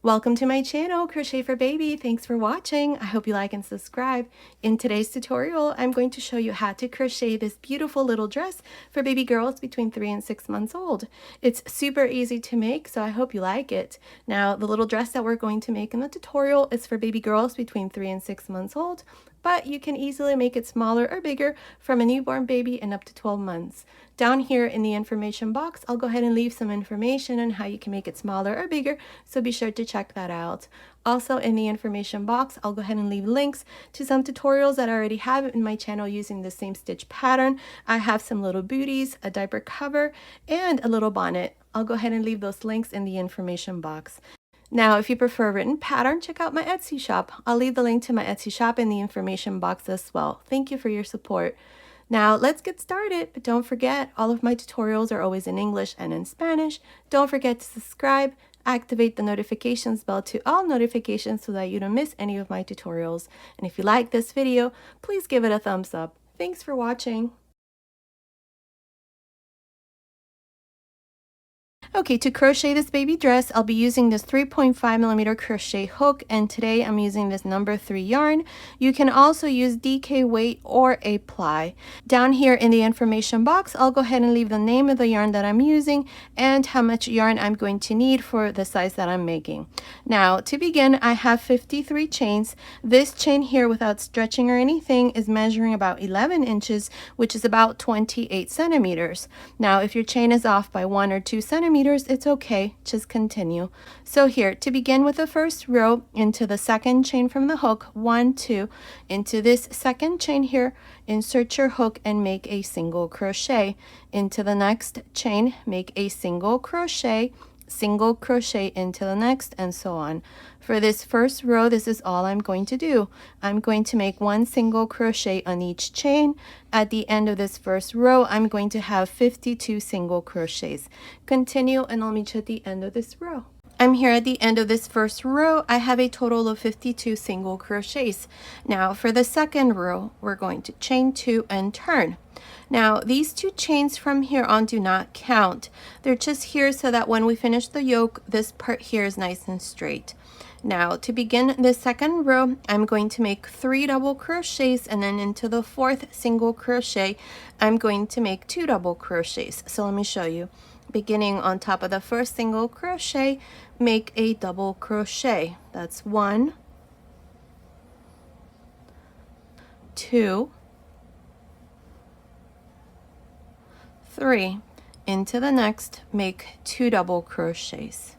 Welcome to my channel, Crochet for Baby. Thanks for watching. I hope you like and subscribe. In today's tutorial, I'm going to show you how to crochet this beautiful little dress for baby girls between 3 and 6 months old. It's super easy to make, so I hope you like it. Now, the little dress that we're going to make in the tutorial is for baby girls between 3 and 6 months old, but you can easily make it smaller or bigger from a newborn baby and up to 12 months. Down here in the information box, I'll go ahead and leave some information on how you can make it smaller or bigger, so be sure to check that out. Also in the information box, I'll go ahead and leave links to some tutorials that I already have in my channel using the same stitch pattern. I have some little booties, a diaper cover, and a little bonnet. I'll go ahead and leave those links in the information box. Now, if you prefer a written pattern, check out my Etsy shop. I'll leave the link to my Etsy shop in the information box as well. Thank you for your support. Now, let's get started, but don't forget, all of my tutorials are always in English and in Spanish. Don't forget to subscribe, activate the notifications bell to all notifications so that you don't miss any of my tutorials. And if you like this video, please give it a thumbs up. Thanks for watching. Okay, to crochet this baby dress, I'll be using this 3.5mm crochet hook, and today I'm using this number 3 yarn. You can also use DK weight or a ply. Down here in the information box, I'll go ahead and leave the name of the yarn that I'm using and how much yarn I'm going to need for the size that I'm making. Now, to begin, I have 53 chains. This chain here, without stretching or anything, is measuring about 11 inches, which is about 28 centimeters. Now, if your chain is off by 1 or 2 centimeters, it's okay, just continue. So here, to begin with the first row, into the second chain from the hook, 1, 2, into this second chain here, insert your hook and make a single crochet. Into the next chain, make a single crochet into the next, and so on. For this first row, this is all I'm going to do. I'm going to make 1 single crochet on each chain. At the end of this first row, I'm going to have 52 single crochets. Continue and I'll meet you at the end of this row. I'm here at the end of this first row. I have a total of 52 single crochets. Now for the second row, we're going to chain 2 and turn. Now these 2 chains from here on do not count. They're just here so that when we finish the yoke, this part here is nice and straight. Now to begin the second row, I'm going to make 3 double crochets, and then into the 4th single crochet, I'm going to make 2 double crochets. So let me show you. Beginning on top of the first single crochet, make a double crochet. That's 1, 2, 3. Into the next, make 2 double crochets.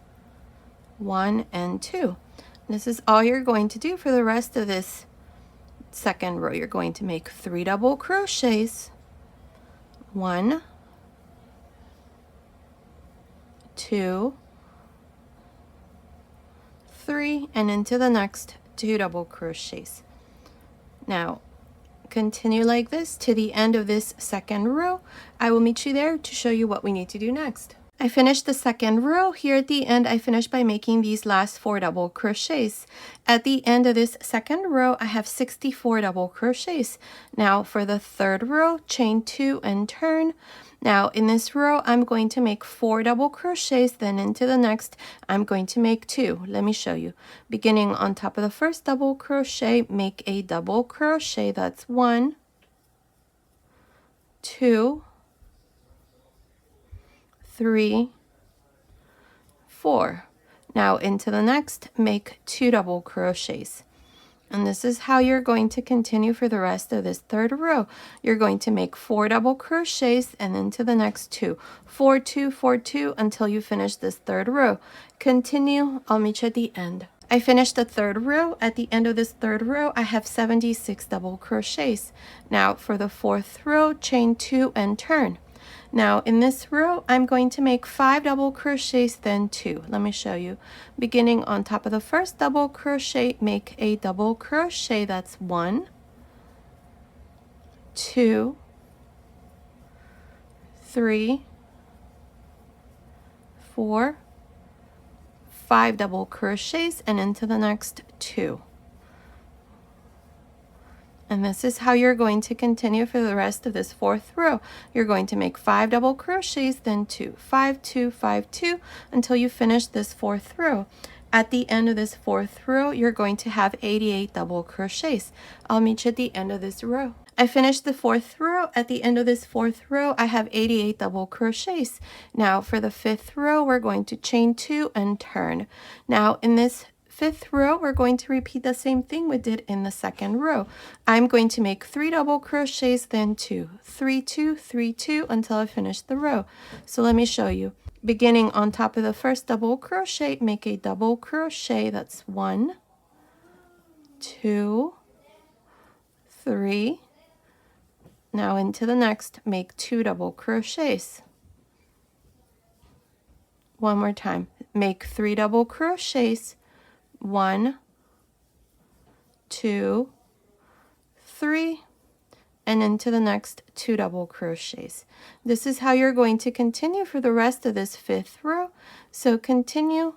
1 and 2. This is all you're going to do for the rest of this second row. You're going to make 3 double crochets. 1, 2, 3, and into the next 2 double crochets. Now continue like this to the end of this second row. I will meet you there to show you what we need to do next. I finished the second row. Here at the end, I finished by making these last 4 double crochets. At the end of this second row, I have 64 double crochets. Now for the third row, chain 2 and turn. Now in this row, I'm going to make 4 double crochets, then into the next, I'm going to make 2. Let me show you. Beginning on top of the first double crochet, make a double crochet. That's 1, 2, 3, 4. Now into the next, make 2 double crochets. And this is how you're going to continue for the rest of this third row. You're going to make 4 double crochets and into the next 2. 4, 2, 4, 2 until you finish this third row. Continue, I'll meet you at the end. I finished the third row. At the end of this third row, I have 76 double crochets. Now for the fourth row, chain 2 and turn. Now in this row, I'm going to make 5 double crochets, then 2. Let me show you. Beginning on top of the first double crochet, make a double crochet. That's 1, 2, 3, 4, 5 double crochets, and into the next 2. And this is how you're going to continue for the rest of this fourth row. You're going to make 5 double crochets, then 2, 5, 2, 5, 2 until you finish this fourth row. At the end of this fourth row, you're going to have 88 double crochets. I'll meet you at the end of this row. I finished the fourth row. At the end of this fourth row, I have 88 double crochets. Now for the fifth row, we're going to chain 2 and turn. Now in this fifth row, we're going to repeat the same thing we did in the second row. I'm going to make 3 double crochets, then 2, 3, 2, 3, 2 until I finish the row. So let me show you. Beginning on top of the first double crochet, make a double crochet. That's 1, 2, 3. Now into the next, make 2 double crochets. One more time, make 3 double crochets. 1, 2, 3, and into the next 2 double crochets. This is how you're going to continue for the rest of this fifth row. So continue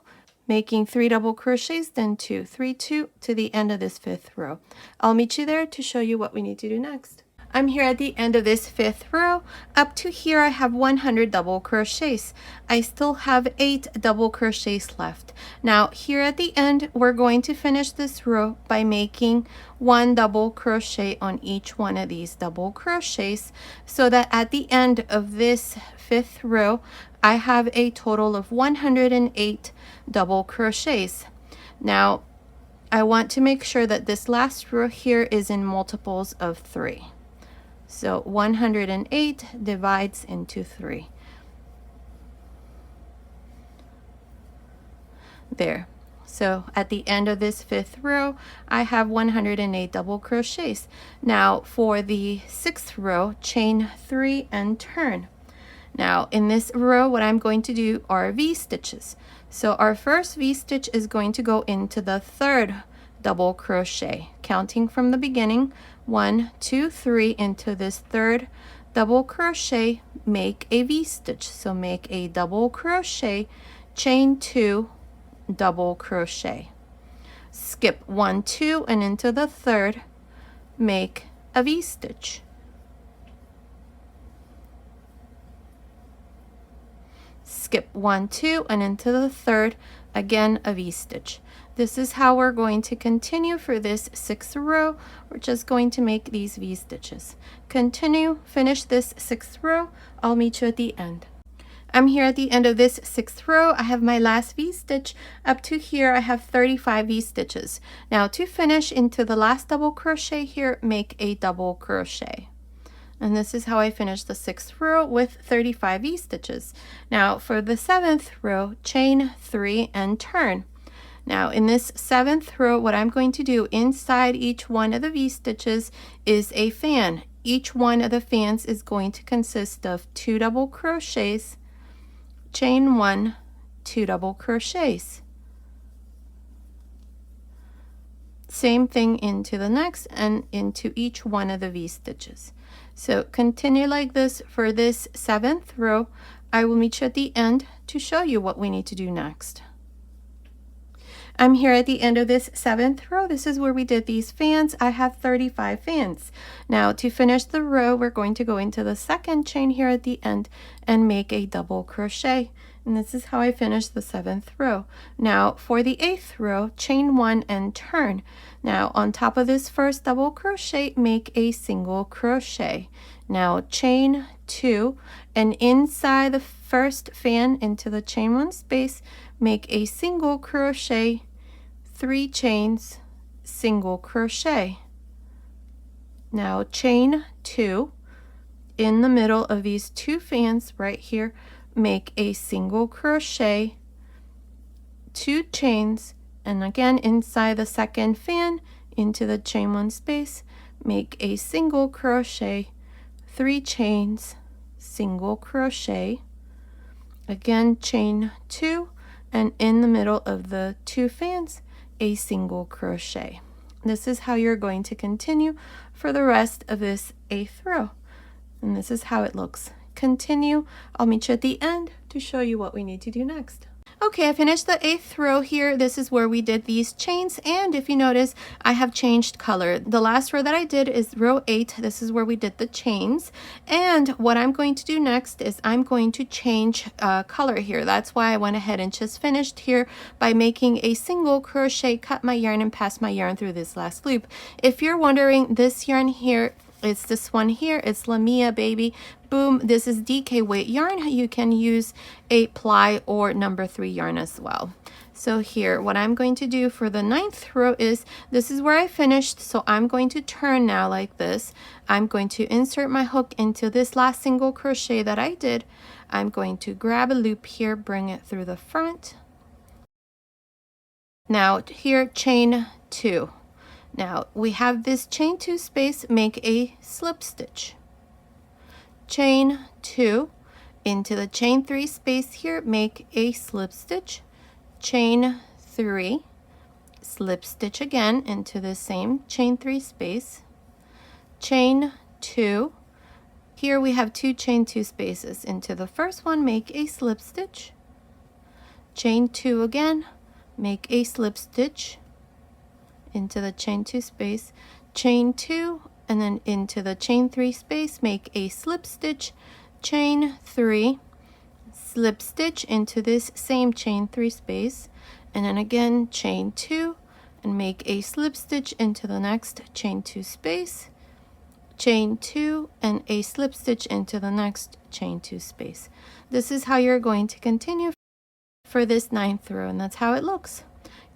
making 3 double crochets, then 2, 3, 2 to the end of this fifth row. I'll meet you there to show you what we need to do next. I'm here at the end of this fifth row. Up to here I have 100 double crochets. I still have 8 double crochets left. Now here at the end, we're going to finish this row by making 1 double crochet on each one of these double crochets, so that at the end of this fifth row I have a total of 108 double crochets. Now I want to make sure that this last row here is in multiples of 3. So 108 divides into 3. There. So at the end of this fifth row, I have 108 double crochets. Now for the sixth row, chain 3 and turn. Now in this row, what I'm going to do are V stitches. So our first V stitch is going to go into the third double crochet, counting from the beginning. 1, 2, 3 into this third double crochet, make a V stitch. So make a double crochet, chain 2, double crochet, skip 1, 2 and into the third, make a V stitch, skip 1, 2 and into the third, again a V stitch. This is how we're going to continue for this sixth row. We're just going to make these V stitches. Continue, finish this sixth row. I'll meet you at the end. I'm here at the end of this sixth row. I have my last V stitch. Up to here, I have 35 V stitches. Now to finish into the last double crochet here, make a double crochet. And this is how I finish the sixth row with 35 V stitches. Now for the seventh row, chain 3 and turn. Now in this seventh row, what I'm going to do inside each one of the V stitches is a fan. Each one of the fans is going to consist of 2 double crochets, chain 1, 2 double crochets. Same thing into the next and into each one of the V stitches. So continue like this for this seventh row. I will meet you at the end to show you what we need to do next. I'm here at the end of this seventh row. This is where we did these fans. I have 35 fans. Now to finish the row, we're going to go into the second chain here at the end and make a double crochet. And this is how I finish the seventh row. Now for the eighth row, chain 1 and turn. Now on top of this first double crochet, make a single crochet. Now chain 2 and inside the first fan into the chain 1 space, make a single crochet, 3 chains, single crochet. Now chain 2 in the middle of these 2 fans right here, make a single crochet, 2 chains, and again inside the second fan into the chain 1 space, make a single crochet, 3 chains, single crochet, again chain 2, and in the middle of the 2 fans, a single crochet. This is how you're going to continue for the rest of this 8th row. And this is how it looks. Continue. I'll meet you at the end to show you what we need to do next. Okay, I finished the 8th row here. This is where we did these chains, and if you notice, I have changed color. The last row that I did is row 8. This is where we did the chains, and what I'm going to do next is I'm going to change color here. That's why I went ahead and just finished here by making a single crochet, cut my yarn, and pass my yarn through this last loop. If you're wondering, this yarn here, it's this one here. It's Lamia Baby. Boom. This is DK weight yarn. You can use 8 ply or number 3 yarn as well. So here, what I'm going to do for the 9th row is, this is where I finished. So I'm going to turn now like this. I'm going to insert my hook into this last single crochet that I did. I'm going to grab a loop here, bring it through the front. Now here, chain 2. Now we have this chain 2 space, make a slip stitch. Chain 2 into the chain 3 space here, make a slip stitch. Chain 3, slip stitch again into the same chain 3 space. Chain 2. Here we have 2 chain 2 spaces. Into the first one, make a slip stitch. Chain 2 again, make a slip stitch into the chain 2 space, chain 2, and then into the chain 3 space, make a slip stitch, chain 3, slip stitch into this same chain 3 space, and then again chain 2 and make a slip stitch into the next chain 2 space, chain 2 and a slip stitch into the next chain 2 space. This is how you're going to continue for this 9th row, and that's how it looks.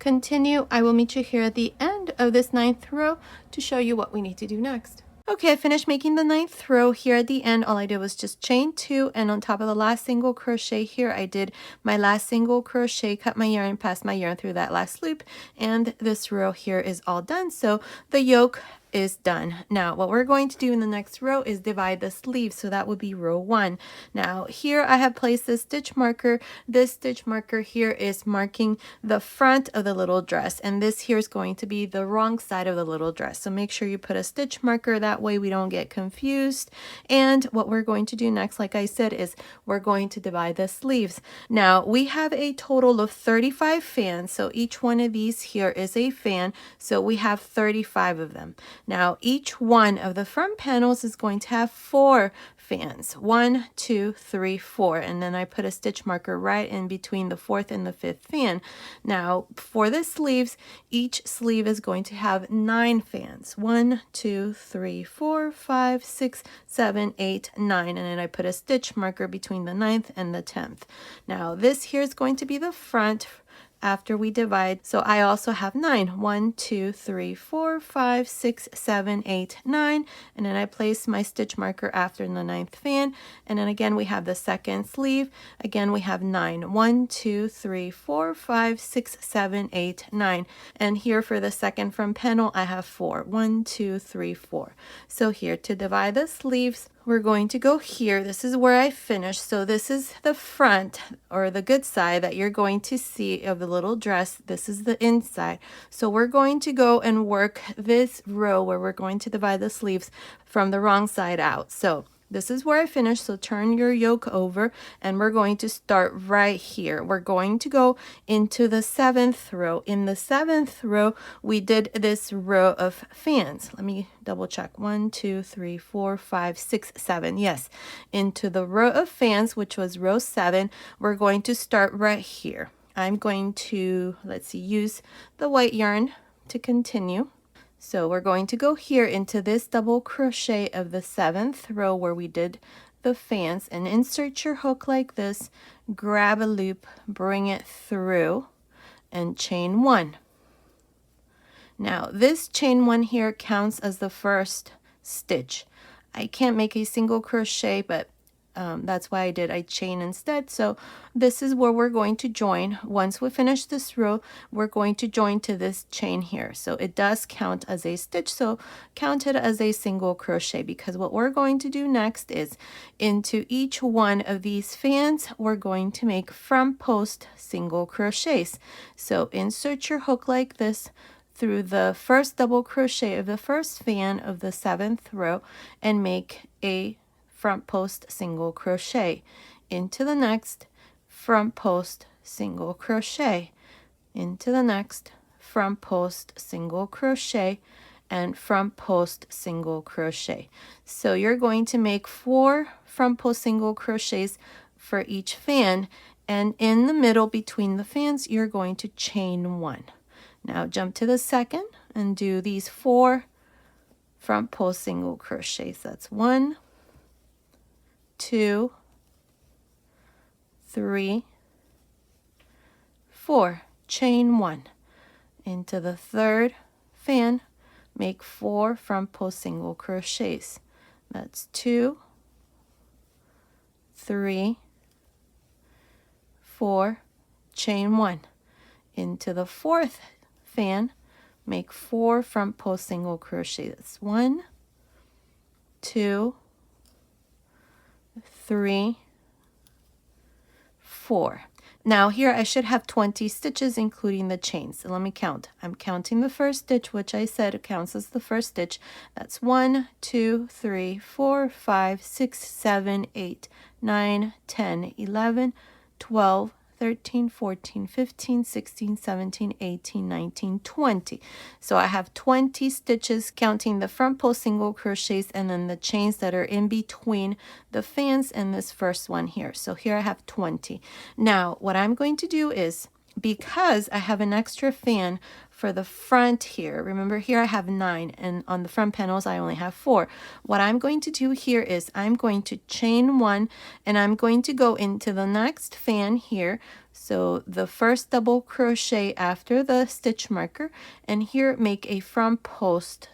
Continue. I will meet you here at the end of this 9th row to show you what we need to do next. Okay, I finished making the 9th row. Here at the end, all I did was just chain 2, and on top of the last single crochet here, I did my last single crochet, cut my yarn, pass my yarn through that last loop, and this row here is all done. So the yoke is done. Now what we're going to do in the next row is divide the sleeves, so that would be row 1. Now here I have placed this stitch marker. This stitch marker here is marking the front of the little dress, and this here is going to be the wrong side of the little dress, so make sure you put a stitch marker, that way we don't get confused. And what we're going to do next, like I said, is we're going to divide the sleeves. Now we have a total of 35 fans, so each one of these here is a fan, so we have 35 of them. Now each one of the front panels is going to have 4 fans, 1, 2, 3, 4, and then I put a stitch marker right in between the 4th and the 5th fan. Now for the sleeves, each sleeve is going to have 9 fans, 1, 2, 3, 4, 5, 6, 7, 8, 9, and then I put a stitch marker between the 9th and the 10th. Now this here is going to be the front after we divide, so I also have 9, 1, 2, 3, 4, 5, 6, 7, 8, 9, and then I place my stitch marker after the 9th fan, and then again we have the second sleeve. Again we have 9, 1, 2, 3, 4, 5, 6, 7, 8, 9, and here for the second front panel I have 4, 1, 2, 3, 4. So here to divide the sleeves, we're going to go here. This is where I finished. So this is the front, or the good side that you're going to see of the little dress. This is the inside. So we're going to go and work this row where we're going to divide the sleeves from the wrong side out. So this is where I finished, so turn your yoke over, and we're going to start right here. We're going to go into the 7th row. In the 7th row, we did this row of fans. Let me double check. 1, 2, 3, 4, 5, 6, 7. Yes, into the row of fans, which was row 7, we're going to start right here. I'm going to, let's see, use the white yarn to continue. So we're going to go here into this double crochet of the 7th row where we did the fans, and insert your hook like this, grab a loop, bring it through, and chain 1. Now this chain 1 here counts as the first stitch. I can't make a single crochet, but that's why I chain instead. So this is where we're going to join. Once we finish this row, we're going to join to this chain here. So it does count as a stitch, so count it as a single crochet, because what we're going to do next is into each one of these fans, we're going to make front post single crochets. So insert your hook like this through the first double crochet of the first fan of the 7th row and make a front post single crochet into the next front post single crochet, into the next, front post, single crochet, and front post, single crochet. So you're going to make 4 front post single crochets for each fan, and in the middle between the fans you're going to chain 1. Now jump to the second and do these 4 front post single crochets. That's 1, 2, 3, 4. Chain 1. Into the third fan, make 4 front post single crochets. That's 2, 3, 4, chain 1. Into the fourth fan, make 4 front post single crochets. That's 1, 2, 3, 4. Now here I should have 20 stitches including the chains. So let me count. I'm counting the first stitch, which I said counts as the first stitch. That's 1, 2, 3, 4, 5, 6, 7, 8, 9, 10, 11, 12, 13, 14, 15, 16, 17, 18, 19, 20. So I have 20 stitches counting the front post single crochets and then the chains that are in between the fans and this first one here. So here I have 20. Now what I'm going to do is, because I have an extra fan for the front here, remember here I have 9 and on the front panels I only have 4. What I'm going to do here is I'm going to chain 1 and I'm going to go into the next fan here. So the first double crochet after the stitch marker, and here make a front post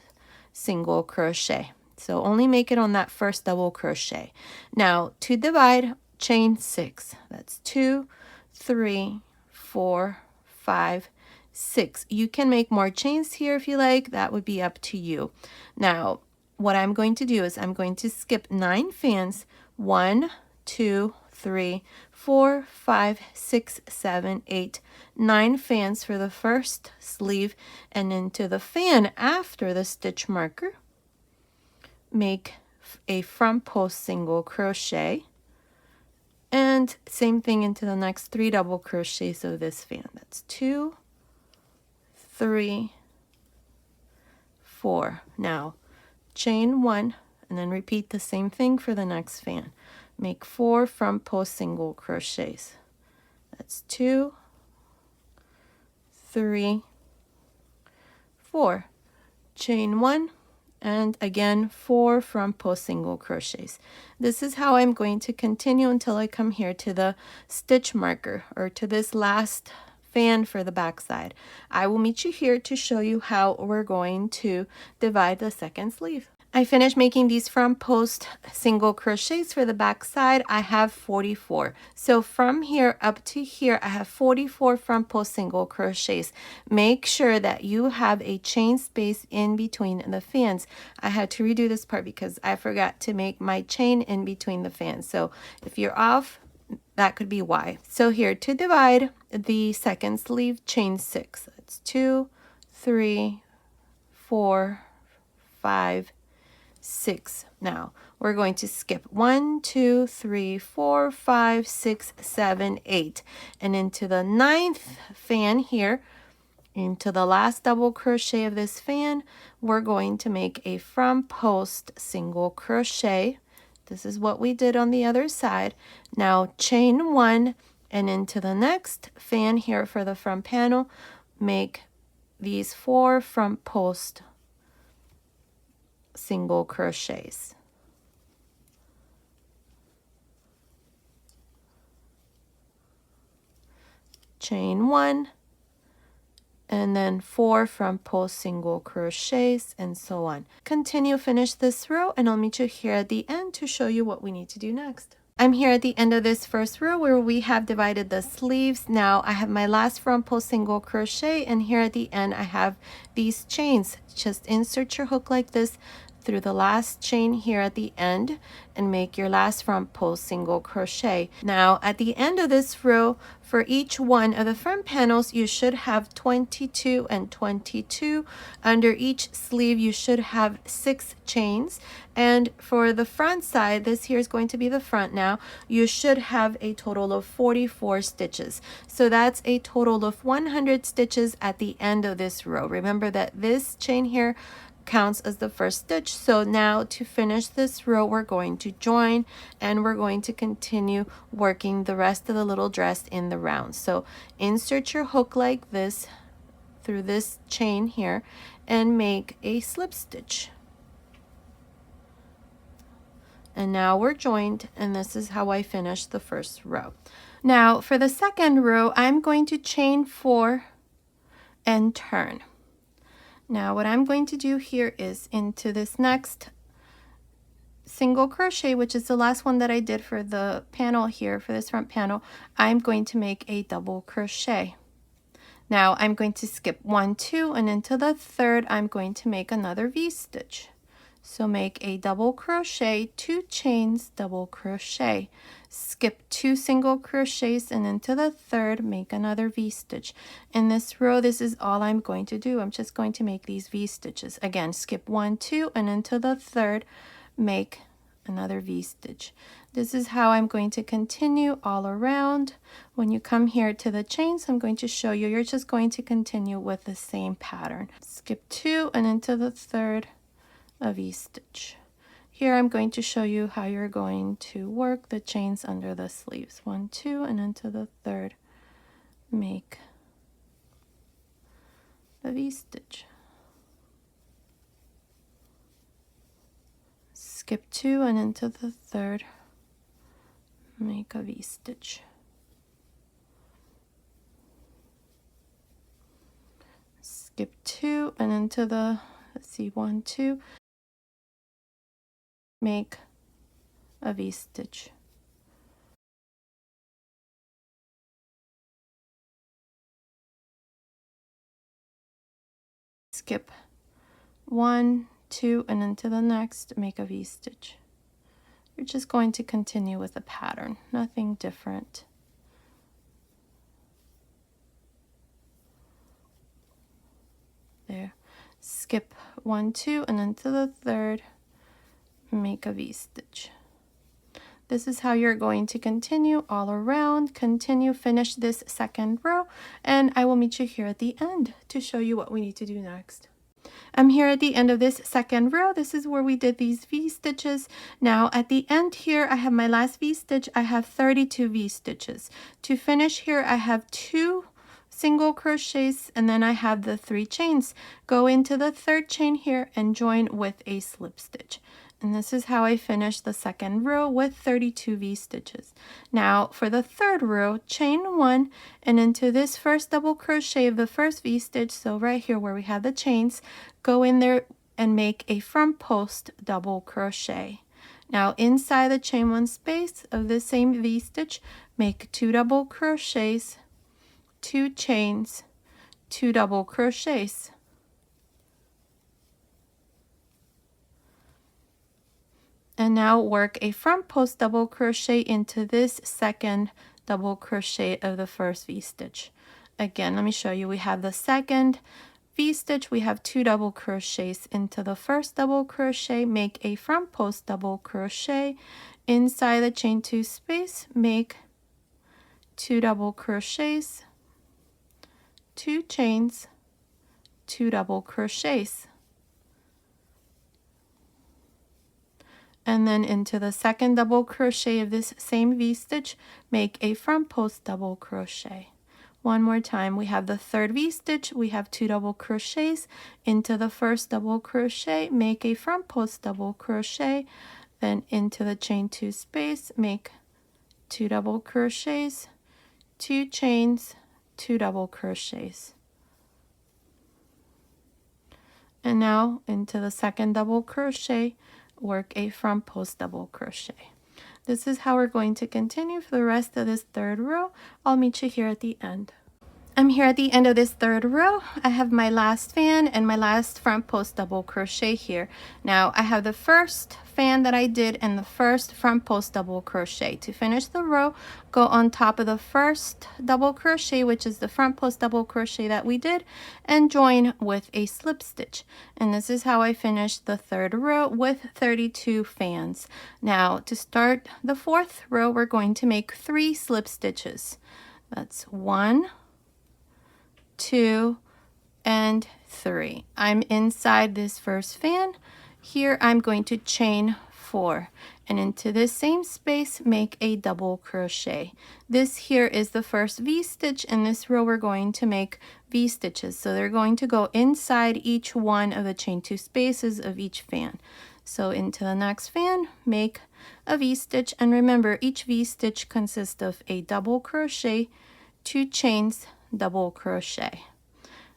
single crochet. So only make it on that first double crochet. Now to divide, chain 6. That's 2, 3, 4, 5, 6. You can make more chains here if you like. That would be up to you. Now what I'm going to do is I'm going to skip 9 fans. 1, 2, 3, 4, 5, 6, 7, 8, 9 fans for the first sleeve, and into the fan after the stitch marker make a front post single crochet, and same thing into the next 3 double crochets of this fan. That's 2, 3, 4. Now chain 1 and then repeat the same thing for the next fan. Make 4 front post single crochets. That's 2, 3, 4. Chain 1 and again 4 front post single crochets. This is how I'm going to continue until I come here to the stitch marker, or to this last fan for the back side. I will meet you here to show you how we're going to divide the second sleeve. I finished making these front post single crochets for the back side. I have 44. So from here up to here, I have 44 front post single crochets. Make sure that you have a chain space in between the fans. I had to redo this part because I forgot to make my chain in between the fans. So if you're off, that could be why. So here to divide the second sleeve, chain 6. That's 2, 3, 4, 5, 6. Now we're going to skip 1, 2, 3, 4, 5, 6, 7, 8, and into the 9th fan here, into the last double crochet of this fan, we're going to make a front post single crochet. This is what we did on the other side. Now chain 1 and into the next fan here for the front panel, make these 4 front post single crochets. Chain 1 and then 4 front post single crochets, and so on. Continue, finish this row, and I'll meet you here at the end to show you what we need to do next. I'm here at the end of this first row where we have divided the sleeves. Now I have my last front post single crochet, and here at the end I have these chains. Just insert your hook like this through the last chain here at the end and make your last front post single crochet. Now at the end of this row, for each one of the front panels, you should have 22 and 22. Under each sleeve, you should have 6 chains. And for the front side, this here is going to be the front now, you should have a total of 44 stitches. So that's a total of 100 stitches at the end of this row. Remember that this chain here counts as the first stitch. So now to finish this row, we're going to join and we're going to continue working the rest of the little dress in the round. So insert your hook like this through this chain here and make a slip stitch. And now we're joined, and this is how I finish the first row. Now for the second row, I'm going to chain 4 and turn. Now what I'm going to do here is into this next single crochet, which is the last one that I did for the panel here, for this front panel, I'm going to make a double crochet. Now I'm going to skip 1, 2, and into the third I'm going to make another V-stitch. So make a double crochet, 2 chains, double crochet, skip 2 single crochets, and into the third make another V-stitch. In this row, this is all I'm going to do. I'm just going to make these V-stitches. Again, skip 1, 2, and into the third make another V-stitch. This is how I'm going to continue all around. When you come here to the chains, I'm going to show you, you're just going to continue with the same pattern. Skip 2 and into the third, a V-stitch. Here I'm going to show you how you're going to work the chains under the sleeves. 1, 2, and into the third, make a V-stitch. Skip 2 and into the third, make a V-stitch. Skip 2 and into the, let's see, 1, 2, make a V-stitch. Skip 1, 2, and into the next, make a V-stitch. You're just going to continue with the pattern, nothing different. There. Skip 1, 2, and into the third, make a V-stitch. This is how you're going to continue all around. Continue, finish this second row, and I will meet you here at the end to show you what we need to do next. I'm here at the end of this second row. This is where we did these V-stitches. Now at the end here, I have my last V-stitch. I have 32 V-stitches. To finish here, I have 2 single crochets, and then I have the 3 chains. Go into the third chain here and join with a slip stitch. And this is how I finish the second row with 32 V-stitches. Now for the third row, chain 1 and into this first double crochet of the first V-stitch, so right here where we have the chains, go in there and make a front post double crochet. Now inside the chain 1 space of the same V-stitch, make 2 double crochets, 2 chains, 2 double crochets. And now work a front post double crochet into this second double crochet of the first V-stitch. Again, let me show you. We have the second V-stitch, we have 2 double crochets into the first double crochet, make a front post double crochet. Inside the chain 2 space, make 2 double crochets, 2 chains, 2 double crochets. And then into the second double crochet of this same V-stitch, make a front post double crochet. One more time, we have the third V-stitch, we have 2 double crochets, into the first double crochet, make a front post double crochet, then into the chain 2 space, make 2 double crochets, 2 chains, 2 double crochets. And now into the second double crochet, work a front post double crochet. This is how we're going to continue for the rest of this third row. I'll meet you here at the end. I'm here at the end of this third row. I have my last fan and my last front post double crochet here. Now I have the first fan that I did and the first front post double crochet. To finish the row, go on top of the first double crochet, which is the front post double crochet that we did, and join with a slip stitch. And this is how I finished the third row with 32 fans. Now to start the fourth row, we're going to make 3 slip stitches. That's 1, 2, and 3. I'm inside this first fan. Here I'm going to chain 4, and into this same space make a double crochet. This here is the first V-stitch. In this row we're going to make V-stitches, so they're going to go inside each one of the chain 2 spaces of each fan. So into the next fan, make a V-stitch, and remember each V-stitch consists of a double crochet, 2 chains, double crochet.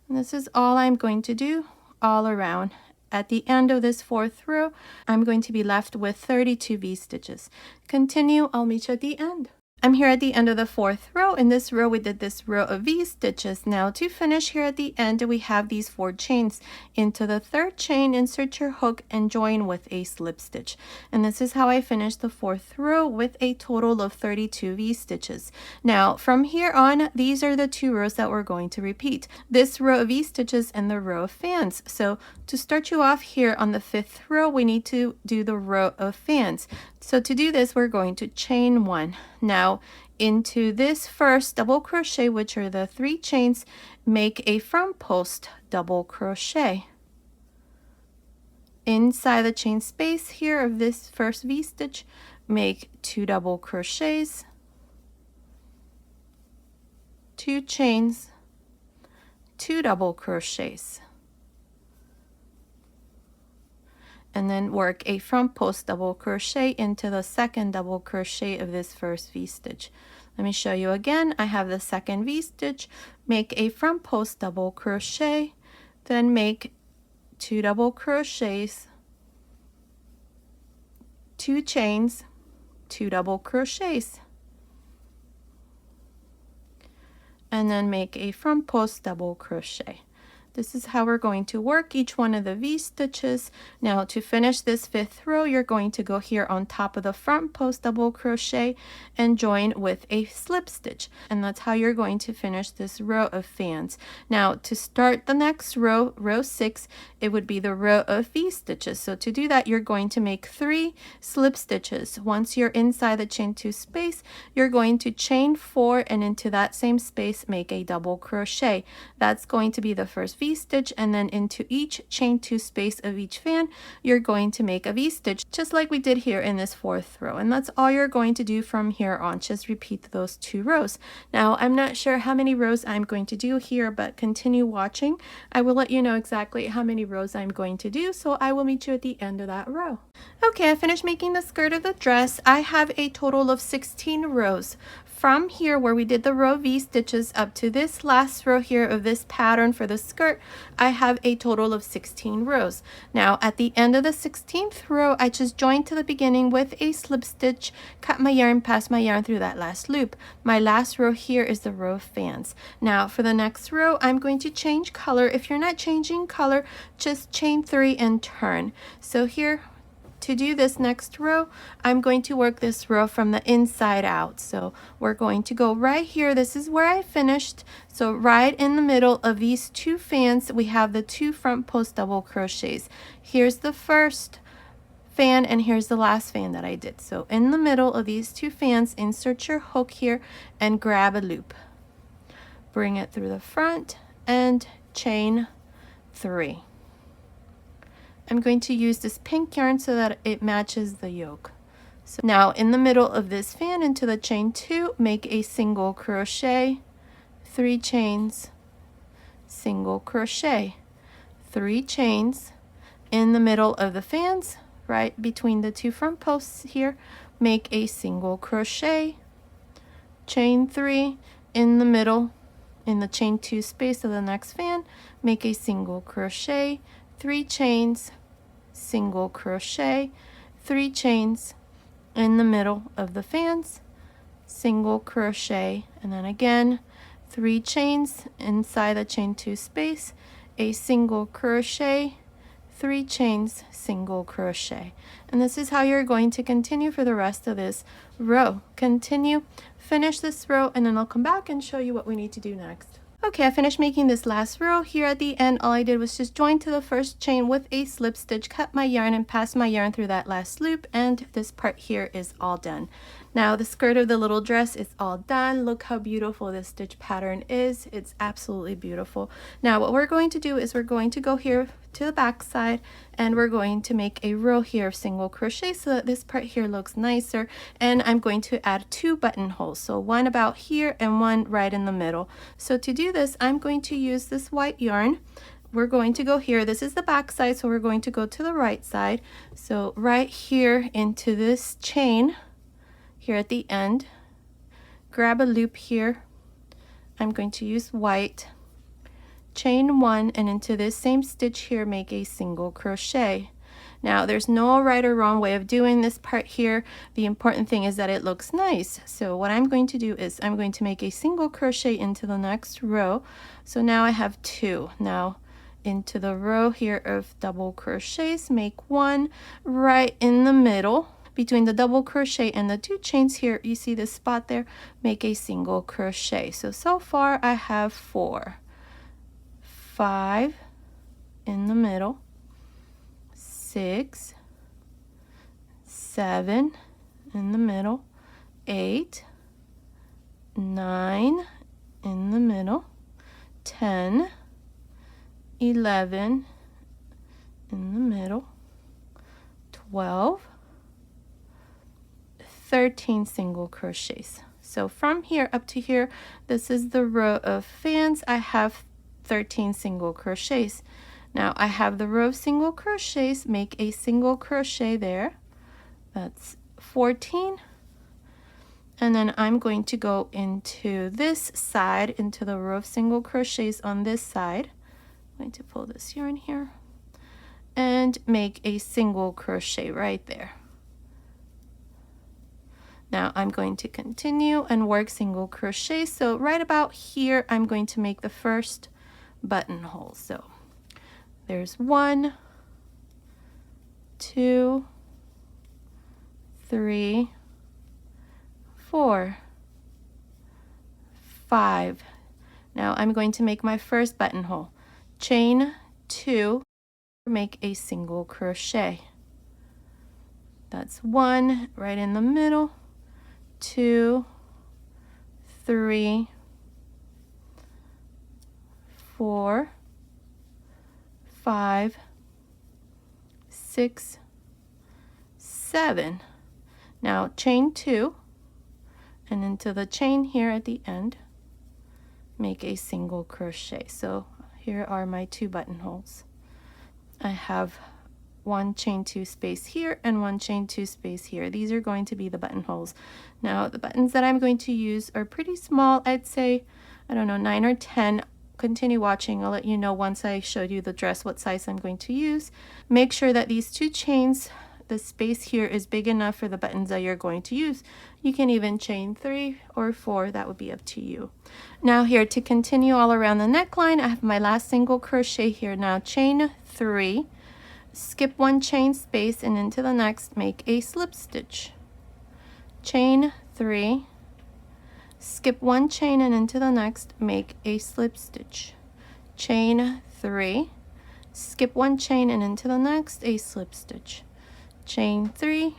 And this is all I'm going to do all around. At the end of this fourth row, I'm going to be left with 32 V-stitches. Continue, I'll meet you at the end. I'm here at the end of the fourth row. In this row, we did this row of V-stitches. Now to finish here at the end, we have these 4 chains. Into the third chain, insert your hook and join with a slip stitch. And this is how I finished the fourth row with a total of 32 V-stitches. Now from here on, these are the 2 rows that we're going to repeat. This row of V-stitches and the row of fans. So to start you off here on the 5th row, we need to do the row of fans. So to do this, we're going to chain 1. Now into this first double crochet, which are the 3 chains, make a front post double crochet. Inside the chain space here of this first V-stitch, make 2 double crochets, 2 chains, 2 double crochets. And then work a front post double crochet into the second double crochet of this first V-stitch. Let me show you again. I have the second V-stitch, make a front post double crochet, then make 2 double crochets, 2 chains, 2 double crochets, and then make a front post double crochet. This is how we're going to work each one of the V-stitches. Now to finish this 5th row, you're going to go here on top of the front post double crochet and join with a slip stitch. And that's how you're going to finish this row of fans. Now to start the next row, row 6, it would be the row of V-stitches. So to do that, you're going to make 3 slip stitches. Once you're inside the chain 2 space, you're going to chain 4, and into that same space make a double crochet. That's going to be the first V-stitch, and then into each chain 2 space of each fan, you're going to make a V-stitch, just like we did here in this 4th row. And that's all you're going to do from here on. Just repeat those 2 rows. Now, I'm not sure how many rows I'm going to do here, but continue watching. I will let you know exactly how many rows I'm going to do, so I will meet you at the end of that row. Okay, I finished making the skirt of the dress. I have a total of 16 rows. From here where we did the row V stitches up to this last row here of this pattern for the skirt, I have a total of 16 rows. Now at the end of the 16th row, I just joined to the beginning with a slip stitch, cut my yarn, pass my yarn through that last loop. My last row here is the row of fans. Now for the next row, I'm going to change color. If you're not changing color, just chain 3 and turn. So here, to do this next row, I'm going to work this row from the inside out. So we're going to go right here. This is where I finished. So right in the middle of these 2 fans, we have the 2 front post double crochets. Here's the first fan and here's the last fan that I did. So in the middle of these 2 fans, insert your hook here and grab a loop. Bring it through the front and chain 3. I'm going to use this pink yarn so that it matches the yoke. So now in the middle of this fan into the chain 2, make a single crochet, 3 chains, single crochet, 3 chains. In the middle of the fans, right between the 2 front posts here, make a single crochet, chain 3. In the middle, in the chain 2 space of the next fan, make a single crochet, 3 chains, single crochet, 3 chains. In the middle of the fans, single crochet, and then again 3 chains inside the chain 2 space, a single crochet, 3 chains, single crochet. And this is how you're going to continue for the rest of this row. Continue, finish this row, and then I'll come back and show you what we need to do next. Okay, I finished making this last row. Here at the end, all I did was just join to the first chain with a slip stitch, cut my yarn, and pass my yarn through that last loop, and this part here is all done. Now the skirt of the little dress is all done. Look how beautiful this stitch pattern is. It's absolutely beautiful. Now what we're going to do is we're going to go here to the back side, and we're going to make a row here of single crochet so that this part here looks nicer, and I'm going to add 2 buttonholes, so one about here and one right in the middle. So to do this, I'm going to use this white yarn. We're going to go here. This is the back side, so we're going to go to the right side. So right here into this chain here at the end, grab a loop here. I'm going to use white, chain 1, and into this same stitch here make a single crochet. Now there's no right or wrong way of doing this part here. The important thing is that it looks nice. So what I'm going to do is I'm going to make a single crochet into the next row. So now I have 2. Now into the row here of double crochets, make 1 right in the middle. Between the double crochet and the 2 chains here, you see this spot there, make a single crochet. So far I have 4, 5 in the middle, 6, 7 in the middle, 8, 9 in the middle, 10, 11 in the middle, 12, 13 single crochets. So from here up to here, this is the row of fans. I have 13 single crochets. Now I have the row of single crochets, make a single crochet there. That's 14. And then I'm going to go into this side, into the row of single crochets on this side. I'm going to pull this yarn here and make a single crochet right there. Now I'm going to continue and work single crochet. So right about here, I'm going to make the first buttonhole. So there's 1, 2, 3, 4, 5. Now I'm going to make my first buttonhole. Chain 2, make a single crochet. That's 1 right in the middle, 2, 3, 4, 5, 6, 7. Now chain 2, and into the chain here at the end, make a single crochet. So here are my 2 buttonholes. I have 1 chain 2 space here and 1 chain 2 space here. These are going to be the buttonholes. Now the buttons that I'm going to use are pretty small. I'd say, I don't know, 9 or 10. Continue watching. I'll let you know once I showed you the dress what size I'm going to use. Make sure that these 2 chains, the space here is big enough for the buttons that you're going to use. You can even chain 3 or 4, that would be up to you. Now here to continue all around the neckline, I have my last single crochet here. Now chain 3, skip 1 chain space, and into the next make a slip stitch. Chain 3, skip 1 chain, and into the next make a slip stitch. Chain 3, skip 1 chain, and into the next a slip stitch. Chain 3,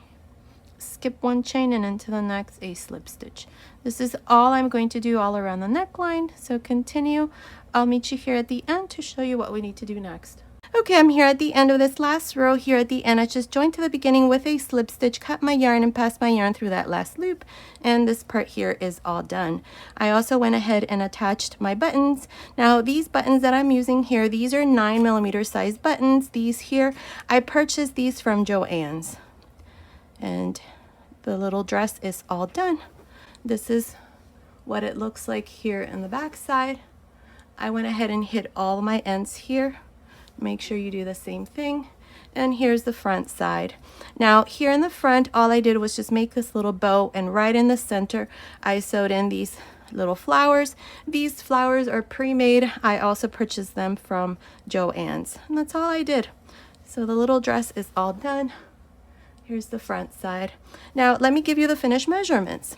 skip 1 chain, and into the next a slip stitch. This is all I'm going to do all around the neckline, so continue. I'll meet you here at the end to show you what we need to do next. Okay, I'm here at the end of this last row. Here at the end, I just joined to the beginning with a slip stitch, cut my yarn, and passed my yarn through that last loop, and this part here is all done. I also went ahead and attached my buttons. Now these buttons that I'm using here, these are 9mm size buttons. These here, I purchased these from Joann's, and the little dress is all done. This is what it looks like here in the back side. I went ahead and hit all my ends here. Make sure you do the same thing. And here's the front side. Now here in the front, all I did was just make this little bow, and right in the center I sewed in these little flowers. These flowers are pre-made. I also purchased them from Joann's, and that's all I did. So the little dress is all done. Here's the front side. Now let me give you the finished measurements.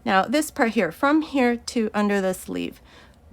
Now this part here, from here to under the sleeve,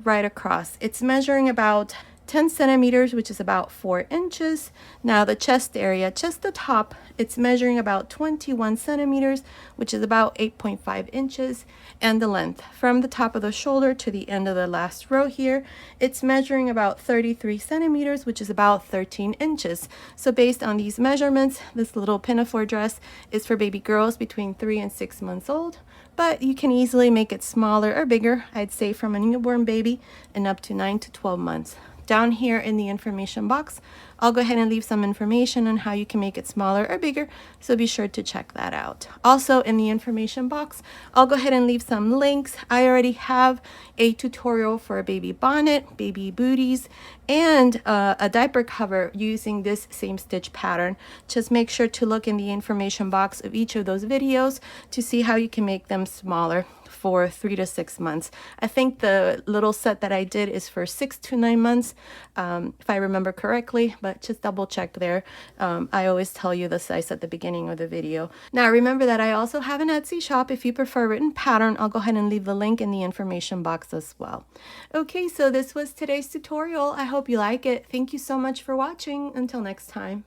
right across, it's measuring about 10 centimeters, which is about 4 inches. Now the chest area, just the top, it's measuring about 21 centimeters, which is about 8.5 inches. And the length from the top of the shoulder to the end of the last row here, it's measuring about 33 centimeters, which is about 13 inches. So based on these measurements, this little pinafore dress is for baby girls between 3 and 6 months old, but you can easily make it smaller or bigger, I'd say from a newborn baby and up to 9 to 12 months. Down here in the information box, I'll go ahead and leave some information on how you can make it smaller or bigger, so be sure to check that out. Also in the information box, I'll go ahead and leave some links. I already have a tutorial for a baby bonnet, baby booties, and a diaper cover using this same stitch pattern. Just make sure to look in the information box of each of those videos to see how you can make them smaller for 3 to 6 months. I think the little set that I did is for 6 to 9 months, if I remember correctly, but just double check there. I always tell you the size at the beginning of the video. Now remember that I also have an Etsy shop. If you prefer written pattern, I'll go ahead and leave the link in the information box as well. Okay, so this was today's tutorial. I hope you like it. Thank you so much for watching. Until next time.